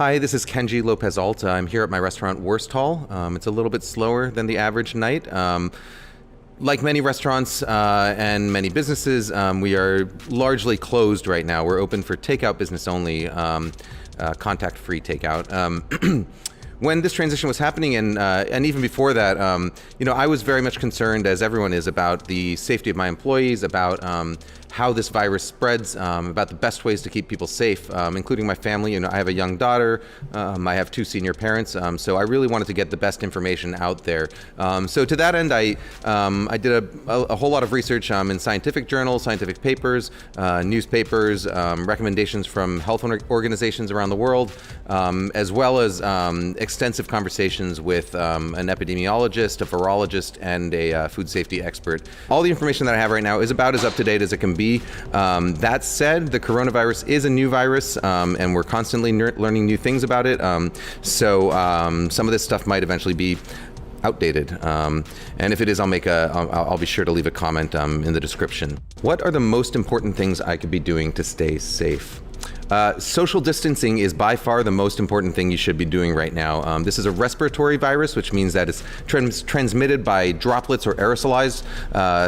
Hi, this is Kenji Lopez Alta. I'm here at my restaurant Worst Hall. It's a little bit slower than the average night. Like many restaurants and many businesses, we are largely closed right now. We're open for takeout business only, contact-free takeout. When this transition was happening, and even before that, I was very much concerned, as everyone is, about the safety of my employees, about how this virus spreads, about the best ways to keep people safe, including my family. I have a young daughter. I have 2 senior parents, so I really wanted to get the best information out there. So to that end, I did a whole lot of research in scientific journals, scientific papers, newspapers, recommendations from health organizations around the world, as well as extensive conversations with an epidemiologist, a virologist, and a food safety expert. All the information that I have right now is about as up to date as it can be. That said, the coronavirus is a new virus, and we're constantly learning new things about it. So some of this stuff might eventually be outdated, and if it is, I'll be sure to leave a comment in the description. What are the most important things I could be doing to stay safe? Social distancing is by far the most important thing you should be doing right now. This is a respiratory virus, which means that it's transmitted by droplets or aerosolized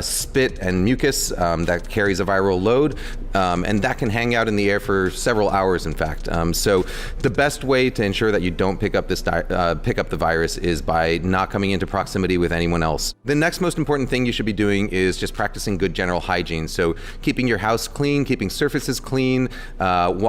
spit and mucus that carries a viral load, and that can hang out in the air for several hours, in fact. So the best way to ensure that you don't pick up the virus is by not coming into proximity with anyone else. The next most important thing you should be doing is just practicing good general hygiene. So keeping your house clean, keeping surfaces clean,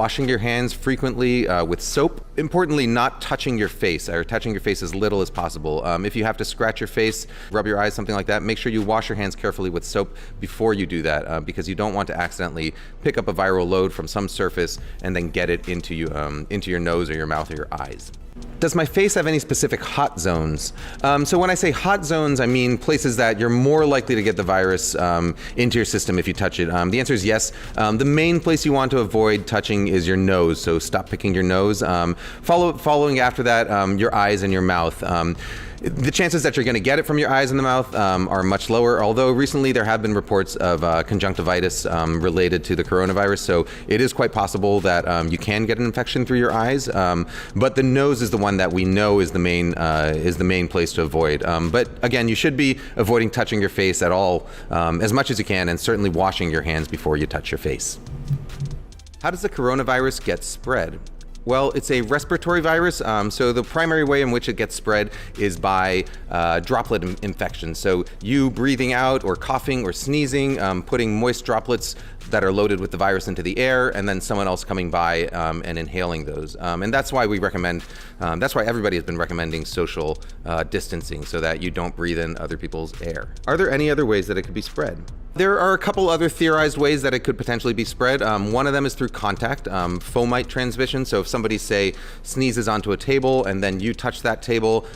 washing your hands frequently with soap. Importantly, not touching your face, or touching your face as little as possible. If you have to scratch your face, rub your eyes, something like that, make sure you wash your hands carefully with soap before you do that, because you don't want to accidentally pick up a viral load from some surface and then get it into your nose or your mouth or your eyes. Does my face have any specific hot zones? So when I say hot zones, I mean places that you're more likely to get the virus into your system if you touch it. The answer is yes. The main place you want to avoid touching is your nose, so stop picking your nose. Following after that, your eyes and your mouth. The chances that you're going to get it from your eyes and the mouth are much lower, although recently there have been reports of conjunctivitis related to the coronavirus, so it is quite possible that you can get an infection through your eyes, but the nose is the one that we know is the main place to avoid. But again, you should be avoiding touching your face at all as much as you can, and certainly washing your hands before you touch your face. How does the coronavirus get spread? Well, it's a respiratory virus, so the primary way in which it gets spread is by droplet infection. So you breathing out or coughing or sneezing, putting moist droplets that are loaded with the virus into the air, and then someone else coming by and inhaling those. And that's why that's why everybody has been recommending social distancing, so that you don't breathe in other people's air. Are there any other ways that it could be spread? There are a couple other theorized ways that it could potentially be spread. One of them is through contact, fomite transmission. So if somebody, say, sneezes onto a table and then you touch that table,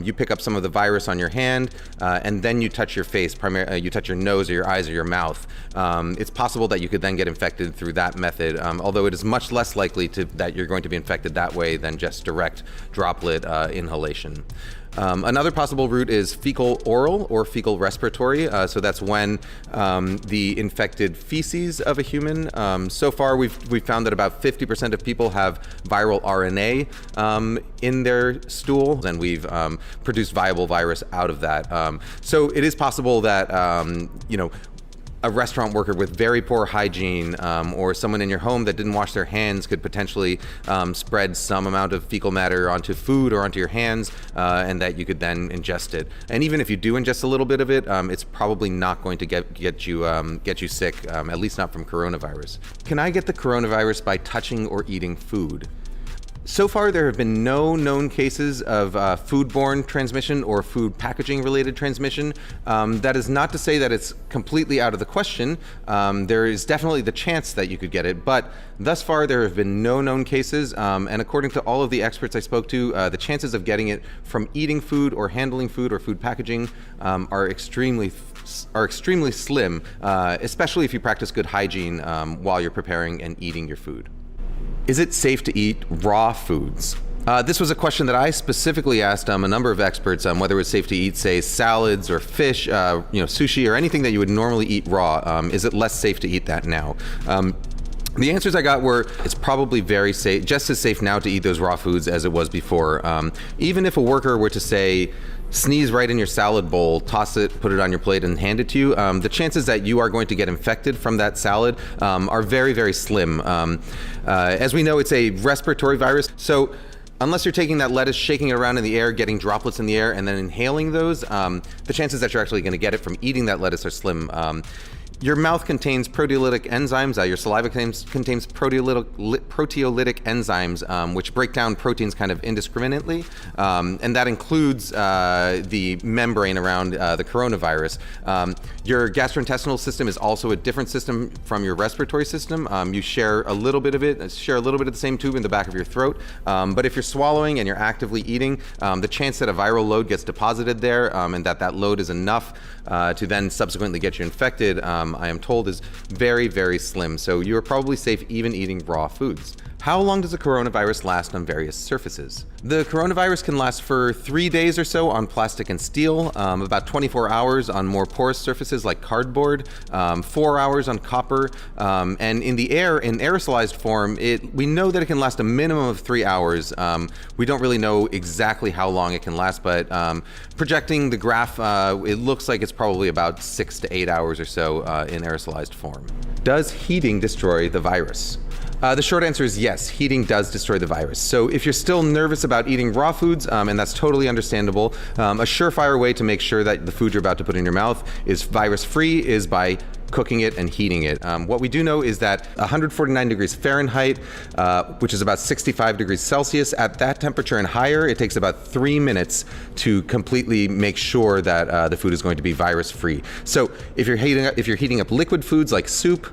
you pick up some of the virus on your hand, and then you touch your face, you touch your nose or your eyes or your mouth. It's possible that you could then get infected through that method, although it is much less likely that you're going to be infected that way than just direct droplet inhalation. Another possible route is fecal oral or fecal respiratory. So that's when the infected feces of a human. So far, we've found that about 50% of people have viral RNA in their stool, and we've produced viable virus out of that. So it is possible that a restaurant worker with very poor hygiene or someone in your home that didn't wash their hands could potentially spread some amount of fecal matter onto food or onto your hands, and that you could then ingest it. And even if you do ingest a little bit of it, it's probably not going to get you sick, at least not from coronavirus. Can I get the coronavirus by touching or eating food? So far, there have been no known cases of foodborne transmission or food packaging related transmission. That is not to say that it's completely out of the question. There is definitely the chance that you could get it, but thus far there have been no known cases, and according to all of the experts I spoke to, the chances of getting it from eating food or handling food or food packaging are extremely slim, especially if you practice good hygiene while you're preparing and eating your food. Is it safe to eat raw foods? This was a question that I specifically asked a number of experts on whether it's safe to eat, say, salads or fish, sushi or anything that you would normally eat raw. Is it less safe to eat that now? The answers I got were, it's probably very safe, just as safe now to eat those raw foods as it was before. Even if a worker were to say, sneeze right in your salad bowl, toss it, put it on your plate, and hand it to you, the chances that you are going to get infected from that salad are very, very slim. As we know, it's a respiratory virus, so unless you're taking that lettuce, shaking it around in the air, getting droplets in the air, and then inhaling those, the chances that you're actually going to get it from eating that lettuce are slim. Your mouth contains proteolytic enzymes. Your saliva contains proteolytic enzymes, which break down proteins kind of indiscriminately, and that includes the membrane around the coronavirus. Your gastrointestinal system is also a different system from your respiratory system. You share a little bit of it, of the same tube in the back of your throat. But if you're swallowing and you're actively eating, the chance that a viral load gets deposited there and that load is enough to then subsequently get you infected, I am told, is very, very slim. So you are probably safe even eating raw foods. How long does the coronavirus last on various surfaces? The coronavirus can last for 3 days or so on plastic and steel, about 24 hours on more porous surfaces like cardboard, 4 hours on copper, and in the air, in aerosolized form, we know that it can last a minimum of 3 hours. We don't really know exactly how long it can last, but projecting the graph, it looks like it's probably about 6 to 8 hours or so in aerosolized form. Does heating destroy the virus? The short answer is yes, heating does destroy the virus. So if you're still nervous about eating raw foods, and that's totally understandable, a surefire way to make sure that the food you're about to put in your mouth is virus-free is by cooking it and heating it. What we do know is that 149 degrees Fahrenheit, which is about 65 degrees Celsius, at that temperature and higher, it takes about 3 minutes to completely make sure that the food is going to be virus-free. So if you're heating up liquid foods like soup,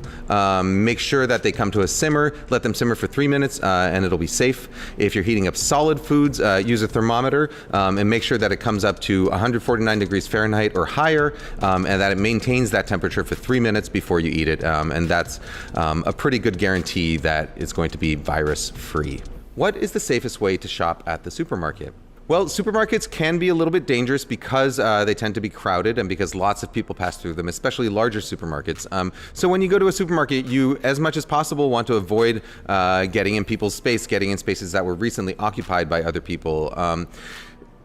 make sure that they come to a simmer, let them simmer for 3 minutes, and it'll be safe. If you're heating up solid foods, use a thermometer and make sure that it comes up to 149 degrees Fahrenheit or higher, and that it maintains that temperature for 3 minutes before you eat it, and that's a pretty good guarantee that it's going to be virus-free. What is the safest way to shop at the supermarket? Well, supermarkets can be a little bit dangerous because they tend to be crowded and because lots of people pass through them, especially larger supermarkets. So when you go to a supermarket, you, as much as possible, want to avoid getting in people's space, getting in spaces that were recently occupied by other people.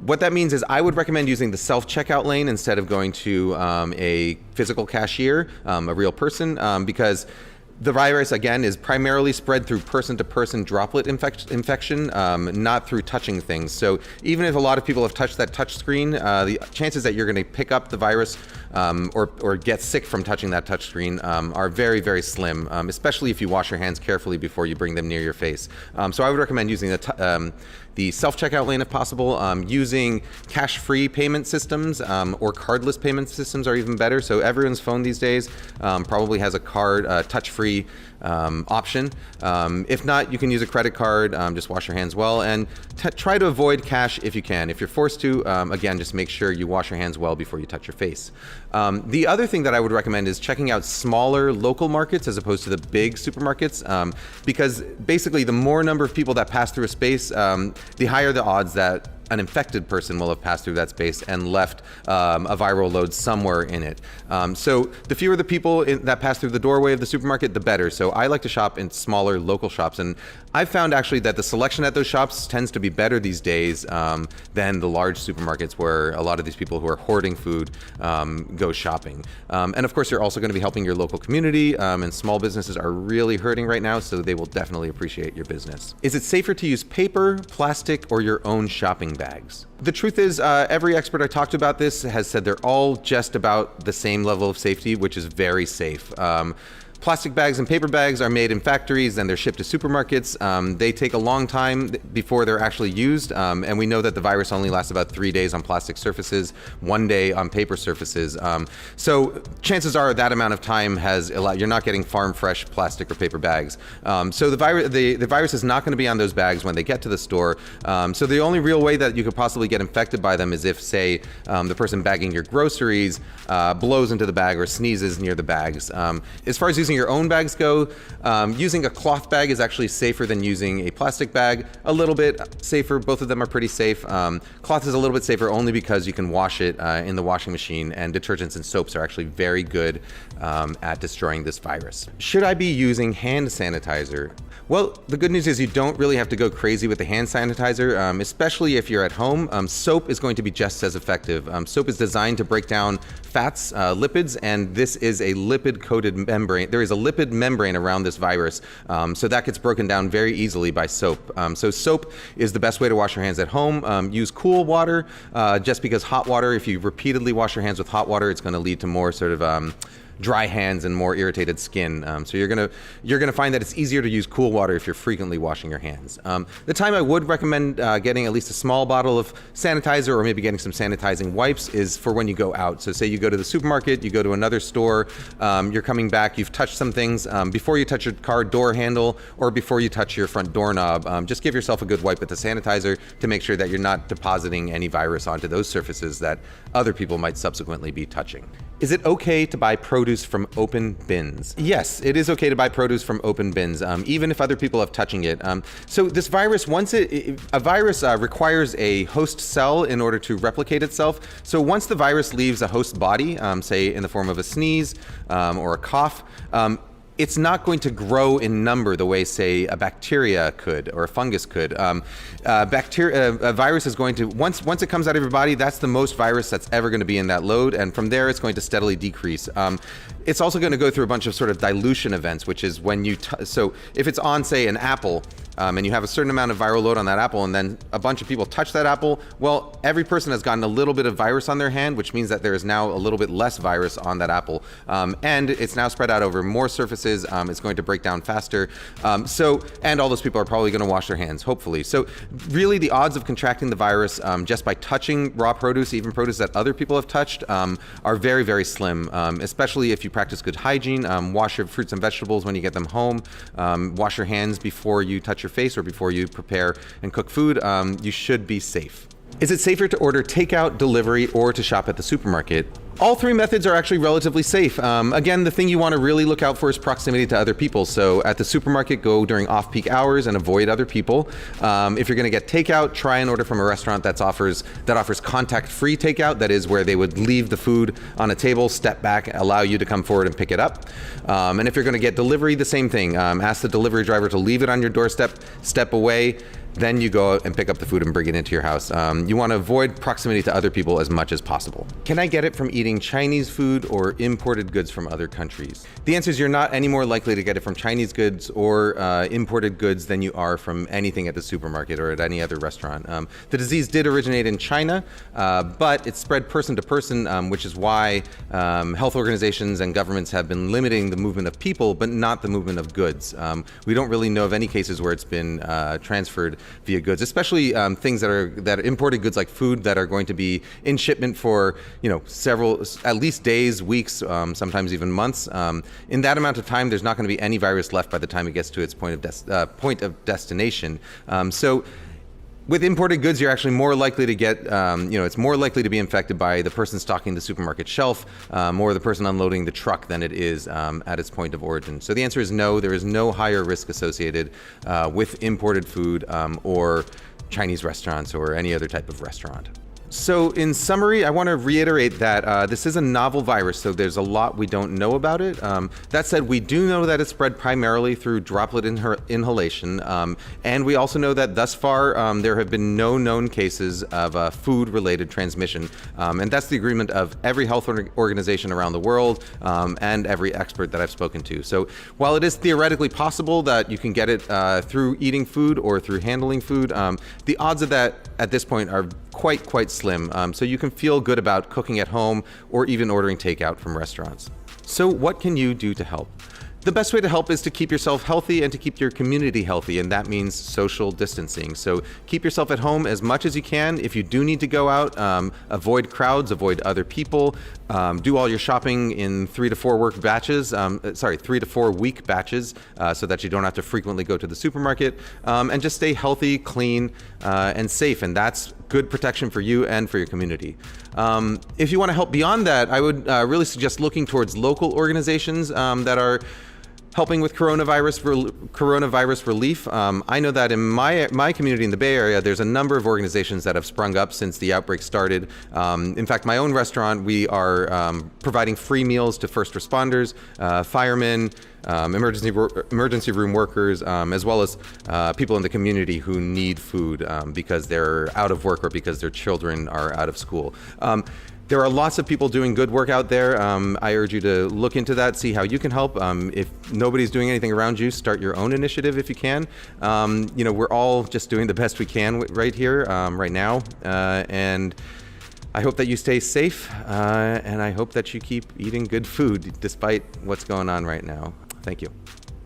What that means is I would recommend using the self-checkout lane instead of going to a physical cashier, a real person, because the virus, again, is primarily spread through person-to-person droplet infection, not through touching things. So even if a lot of people have touched that touch screen, the chances that you're going to pick up the virus or get sick from touching that touch screen are very, very slim, especially if you wash your hands carefully before you bring them near your face. So I would recommend using the self-checkout lane if possible. Using cash-free payment systems or cardless payment systems are even better. So everyone's phone these days probably has a card, touch-free option. If not, you can use a credit card. Just wash your hands well and try to avoid cash if you can. If you're forced to, again, just make sure you wash your hands well before you touch your face. The other thing that I would recommend is checking out smaller local markets as opposed to the big supermarkets, because basically the more number of people that pass through a space, the higher the odds that an infected person will have passed through that space and left a viral load somewhere in it. So the fewer the people that pass through the doorway of the supermarket, the better. So I like to shop in smaller local shops, and I've found actually that the selection at those shops tends to be better these days than the large supermarkets where a lot of these people who are hoarding food go shopping. And of course, you're also going to be helping your local community, and small businesses are really hurting right now, so they will definitely appreciate your business. Is it safer to use paper, plastic, or your own shopping bags? The truth is, every expert I talked about this has said they're all just about the same level of safety, which is very safe. Plastic bags and paper bags are made in factories and they're shipped to supermarkets. They take a long time before they're actually used, and we know that the virus only lasts about 3 days on plastic surfaces, 1 day on paper surfaces. So chances are that amount of time you're not getting farm fresh plastic or paper bags. So the virus is not going to be on those bags when they get to the store. So the only real way that you could possibly get infected by them is if, say, the person bagging your groceries blows into the bag or sneezes near the bags. As far as using using your own bags go, using a cloth bag is actually safer than using a plastic bag. A little bit safer. Both of them are pretty safe. Cloth is a little bit safer only because you can wash it in the washing machine, and detergents and soaps are actually very good at destroying this virus. Should I be using hand sanitizer? Well, the good news is you don't really have to go crazy with the hand sanitizer, especially if you're at home. Soap is going to be just as effective. Soap is designed to break down fats, lipids, and this is a lipid-coated membrane. There is a lipid membrane around this virus, so that gets broken down very easily by soap. So soap is the best way to wash your hands at home. Use cool water, just because hot water, if you repeatedly wash your hands with hot water, it's going to lead to more sort of dry hands and more irritated skin. So you're gonna find that it's easier to use cool water if you're frequently washing your hands. The time I would recommend getting at least a small bottle of sanitizer, or maybe getting some sanitizing wipes, is for when you go out. So say you go to the supermarket, you go to another store, you're coming back, you've touched some things, before you touch your car door handle or before you touch your front doorknob, just give yourself a good wipe with the sanitizer to make sure that you're not depositing any virus onto those surfaces that other people might subsequently be touching. Is it okay to buy produce from open bins? Yes, it is okay to buy produce from open bins, even if other people have touching it. So this virus, a virus requires a host cell in order to replicate itself. So once the virus leaves a host body, say in the form of a sneeze or a cough, it's not going to grow in number the way, say, a bacteria could or a fungus could. A virus is going to, once it comes out of your body, that's the most virus that's ever going to be in that load, and from there it's going to steadily decrease. It's also going to go through a bunch of sort of dilution events, which is when you, so if it's on, say, an apple, and you have a certain amount of viral load on that apple, and then a bunch of people touch that apple, well, every person has gotten a little bit of virus on their hand, which means that there is now a little bit less virus on that apple. And it's now spread out over more surfaces. It's going to break down faster. And all those people are probably going to wash their hands, hopefully. So really the odds of contracting the virus just by touching raw produce, even produce that other people have touched, are very, very slim, especially if you practice good hygiene. Wash your fruits and vegetables when you get them home. Wash your hands before you touch your face or before you prepare and cook food. You should be safe. Is it safer to order takeout, delivery, or to shop at the supermarket? All three methods are actually relatively safe. Again, the thing you want to really look out for is proximity to other people. So at the supermarket, go during off-peak hours and avoid other people. If you're going to get takeout, try and order from a restaurant that offers contact-free takeout. That is where they would leave the food on a table, step back, allow you to come forward and pick it up. And if you're going to get delivery, the same thing. Ask the delivery driver to leave it on your doorstep, step away. Then you go out and pick up the food and bring it into your house. You want to avoid proximity to other people as much as possible. Can I get it from eating Chinese food or imported goods from other countries? The answer is you're not any more likely to get it from Chinese goods or imported goods than you are from anything at the supermarket or at any other restaurant. The disease did originate in China, but it spread person to person, which is why health organizations and governments have been limiting the movement of people, but not the movement of goods. We don't really know of any cases where it's been transferred via goods, especially things that are imported goods like food that are going to be in shipment for several, at least days, weeks, sometimes even months. In that amount of time, there's not going to be any virus left by the time it gets to its point of destination. So with imported goods, you're actually more likely to get, it's more likely to be infected by the person stocking the supermarket shelf or the person unloading the truck than it is at its point of origin. So the answer is no, there is no higher risk associated with imported food or Chinese restaurants or any other type of restaurant. So in summary, I want to reiterate that this is a novel virus, so there's a lot we don't know about it. That said, we do know that it's spread primarily through droplet inhalation, and we also know that thus far there have been no known cases of food-related transmission, and that's the agreement of every health organization around the world and every expert that I've spoken to. So while it is theoretically possible that you can get it through eating food or through handling food, the odds of that at this point are quite slim, so you can feel good about cooking at home or even ordering takeout from restaurants. So what can you do to help? The best way to help is to keep yourself healthy and to keep your community healthy, and that means social distancing. So keep yourself at home as much as you can. If you do need to go out, avoid crowds, avoid other people, do all your shopping in 3 to 4 week batches, so that you don't have to frequently go to the supermarket, and just stay healthy, clean, and safe, and that's good protection for you and for your community. If you want to help beyond that, I would really suggest looking towards local organizations that are helping with coronavirus relief. I know that in my community in the Bay Area, there's a number of organizations that have sprung up since the outbreak started. In fact, my own restaurant, we are providing free meals to first responders, firemen, emergency room workers, as well as people in the community who need food because they're out of work or because their children are out of school. There are lots of people doing good work out there. I urge you to look into that, see how you can help. If nobody's doing anything around you, start your own initiative if you can. We're all just doing the best we can right here, right now. And I hope that you stay safe, and I hope that you keep eating good food despite what's going on right now. Thank you.